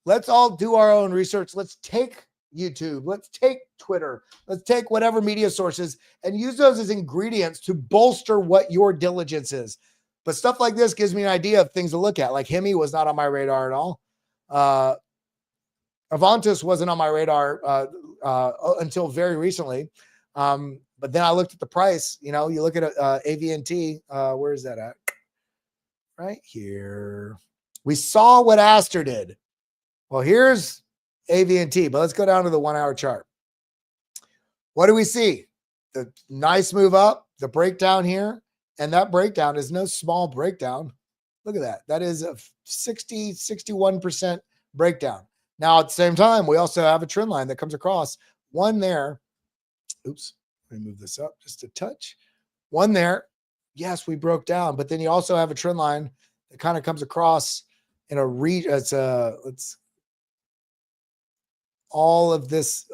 let's all do our own research. Let's take YouTube, let's take Twitter, let's take whatever media sources and use those as ingredients to bolster what your diligence is. But stuff like this gives me an idea of things to look at. Like Hemi was not on my radar at all. Avantis wasn't on my radar until very recently. But then I looked at the price. You look at AV&T. Where is that at? Right here. We saw what Aster did. Well, here's AV&T, but let's go down to the 1 hour chart. What do we see? The nice move up, the breakdown here. And that breakdown is no small breakdown. Look at that. That is a 61% breakdown. Now, at the same time, we also have a trend line that comes across. One there. Oops. Let me move this up just a touch. One there. Yes, we broke down. But then you also have a trend line that kind of comes across in a region. It's all of this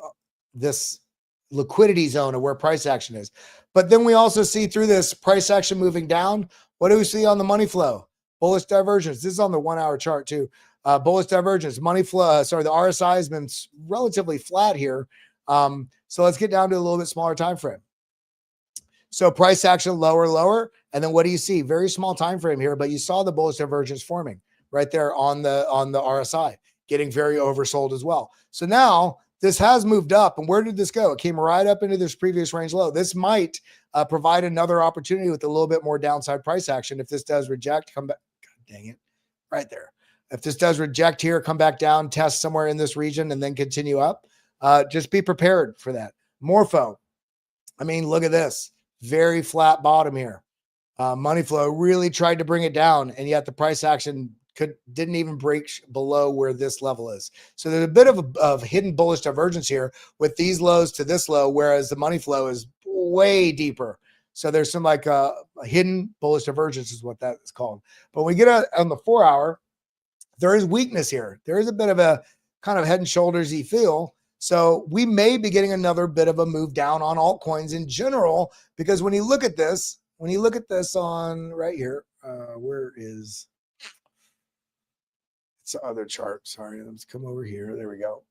liquidity zone of where price action is. But then we also see through this price action moving down. What do we see on the money flow? Bullish divergence. This is on the 1 hour chart too. Bullish divergence, money flow. The RSI has been relatively flat here. So let's get down to a little bit smaller time frame. So price action lower, and then what do you see? Very small time frame here, but you saw the bullish divergence forming right there on the RSI, getting very oversold as well. So now this has moved up, and where did this go? It came right up into this previous range low. This might provide another opportunity with a little bit more downside price action. If this does reject, come back. God dang it, right there. If this does reject here, come back down, test somewhere in this region, and then continue up. Just be prepared for that. Morpho. I mean, look at this. Very flat bottom here. Money flow really tried to bring it down, and yet the price action didn't even break below where this level is. So there's a bit of hidden bullish divergence here with these lows to this low, whereas the money flow is way deeper. So there's some a hidden bullish divergence is what that is called. But when we get on the 4 hour, there is weakness here. There is a bit of a kind of head and shoulders-y feel. So we may be getting another bit of a move down on altcoins in general, because when you look at this on right here, where is it's the other chart? Sorry, let's come over here. There we go.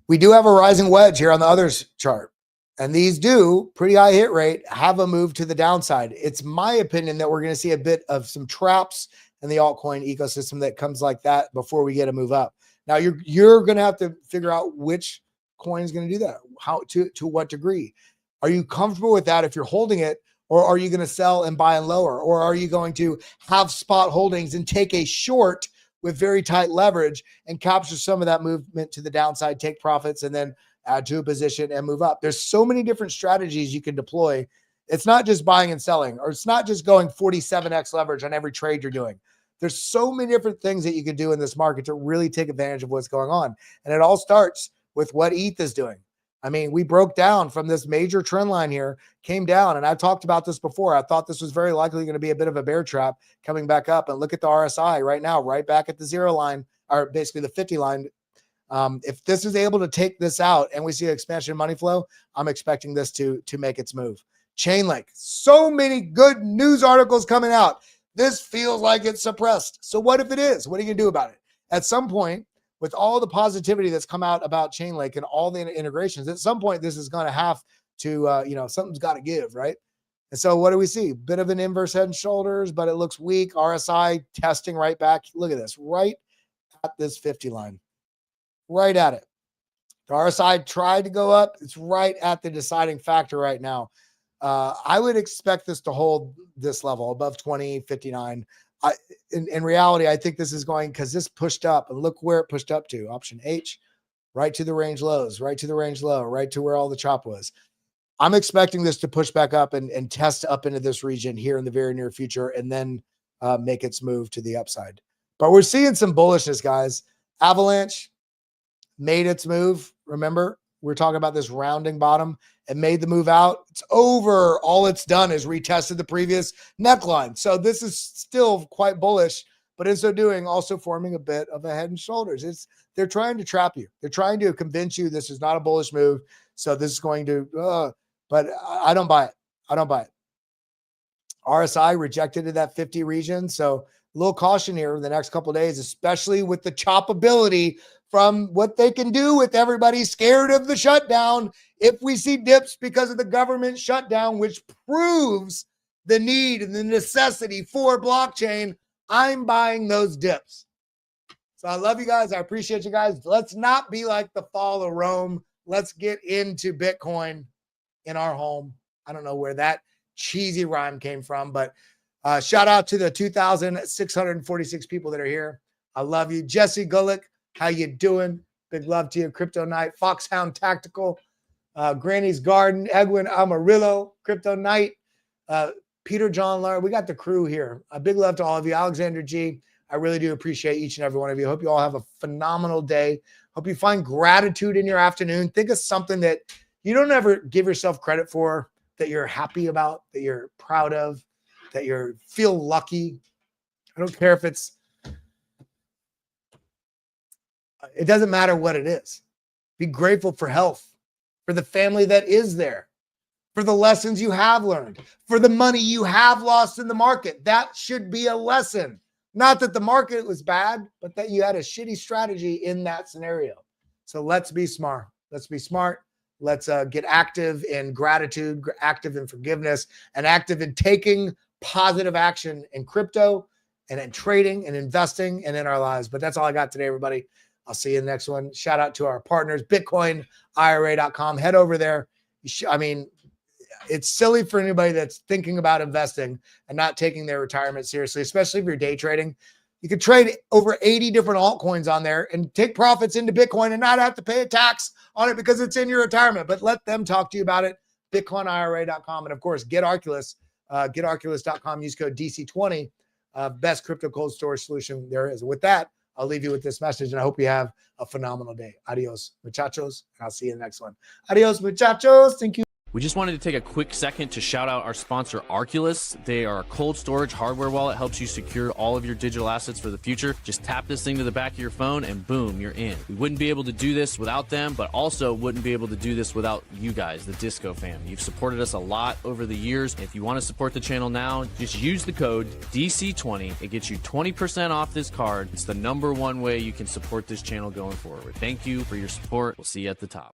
We do have a rising wedge here on the others chart. And these do, pretty high hit rate, have a move to the downside. It's my opinion that we're going to see a bit of some traps in the altcoin ecosystem that comes like that before we get a move up. Now, you're going to have to figure out which coin is going to do that, how to what degree. Are you comfortable with that if you're holding it, or are you going to sell and buy and lower? Or are you going to have spot holdings and take a short with very tight leverage and capture some of that movement to the downside, take profits, and then add to a position and move up. There's so many different strategies you can deploy. It's not just buying and selling, or it's not just going 47x leverage on every trade you're doing. There's so many different things that you can do in this market to really take advantage of what's going on. And it all starts with what ETH is doing. I mean, we broke down from this major trend line here, came down, and I talked about this before. I thought this was very likely going to be a bit of a bear trap coming back up. And look at the RSI right now, right back at the 0 line, or basically the 50 line. If this is able to take this out and we see expansion of money flow, I'm expecting this to make its move. Chainlink, so many good news articles coming out. This feels like it's suppressed. So what if it is? What are you going to do about it? At some point, with all the positivity that's come out about Chainlink and all the integrations, at some point, this is going to have to, something's got to give, right? And so what do we see? Bit of an inverse head and shoulders, but it looks weak. RSI testing right back. Look at this, right at this 50 line, right at it. The RSI tried to go up. It's right at the deciding factor right now. I would expect this to hold this level above 2059. In reality, I think this is going, because this pushed up, and look where it pushed up to. Option H, right to the range lows, right to the range low, right to where all the chop was. I'm expecting this to push back up and test up into this region here in the very near future, and then make its move to the upside. But we're seeing some bullishness, guys. Avalanche made its move. Remember, we're talking about this rounding bottom and made the move out. It's over. All it's done is retested the previous neckline. So this is still quite bullish, but in so doing, also forming a bit of a head and shoulders. They're trying to trap you. They're trying to convince you this is not a bullish move. So this is going to, but I don't buy it. I don't buy it. RSI rejected in that 50 region. So a little caution here in the next couple of days, especially with the choppability from what they can do with everybody scared of the shutdown. If we see dips because of the government shutdown, which proves the need and the necessity for blockchain, I'm buying those dips. So I love you guys. I appreciate you guys. Let's not be like the fall of Rome. Let's get into Bitcoin in our home. I don't know where that cheesy rhyme came from, but shout out to the 2,646 people that are here. I love you. Jesse Gulick, how you doing? Big love to you. Crypto Night, Foxhound Tactical, Granny's Garden, Edwin Amarillo, Crypto Night, Peter John Lar. We got the crew here. A big love to all of you. Alexander G, I really do appreciate each and every one of you. Hope you all have a phenomenal day. Hope you find gratitude in your afternoon. Think of something that you don't ever give yourself credit for, that you're happy about, that you're proud of, that you feel lucky. I don't care if it doesn't matter what it is. Be grateful for health, for the family that is there, for the lessons you have learned, for the money you have lost in the market. That should be a lesson. Not that the market was bad, but that you had a shitty strategy in that scenario. So let's be smart. Let's be smart. Let's get active in gratitude, active in forgiveness, and active in taking positive action in crypto and in trading and investing and in our lives. But that's all I got today, everybody. I'll see you in the next one. Shout out to our partners, BitcoinIRA.com. Head over there. It's silly for anybody that's thinking about investing and not taking their retirement seriously, especially if you're day trading. You could trade over 80 different altcoins on there and take profits into Bitcoin and not have to pay a tax on it because it's in your retirement. But let them talk to you about it. BitcoinIRA.com. And of course, GetArculus. GetArculus.com. Use code DC20. Best crypto cold storage solution there is. With that, I'll leave you with this message, and I hope you have a phenomenal day. Adios, muchachos. And I'll see you in the next one. Adios, muchachos. Thank you. We just wanted to take a quick second to shout out our sponsor, Arculus. They are a cold storage hardware wallet, helps you secure all of your digital assets for the future. Just tap this thing to the back of your phone and boom, you're in. We wouldn't be able to do this without them, but also wouldn't be able to do this without you guys, the Disco fam. You've supported us a lot over the years. If you want to support the channel now, just use the code DC20. It gets you 20% off this card. It's the #1 way you can support this channel going forward. Thank you for your support. We'll see you at the top.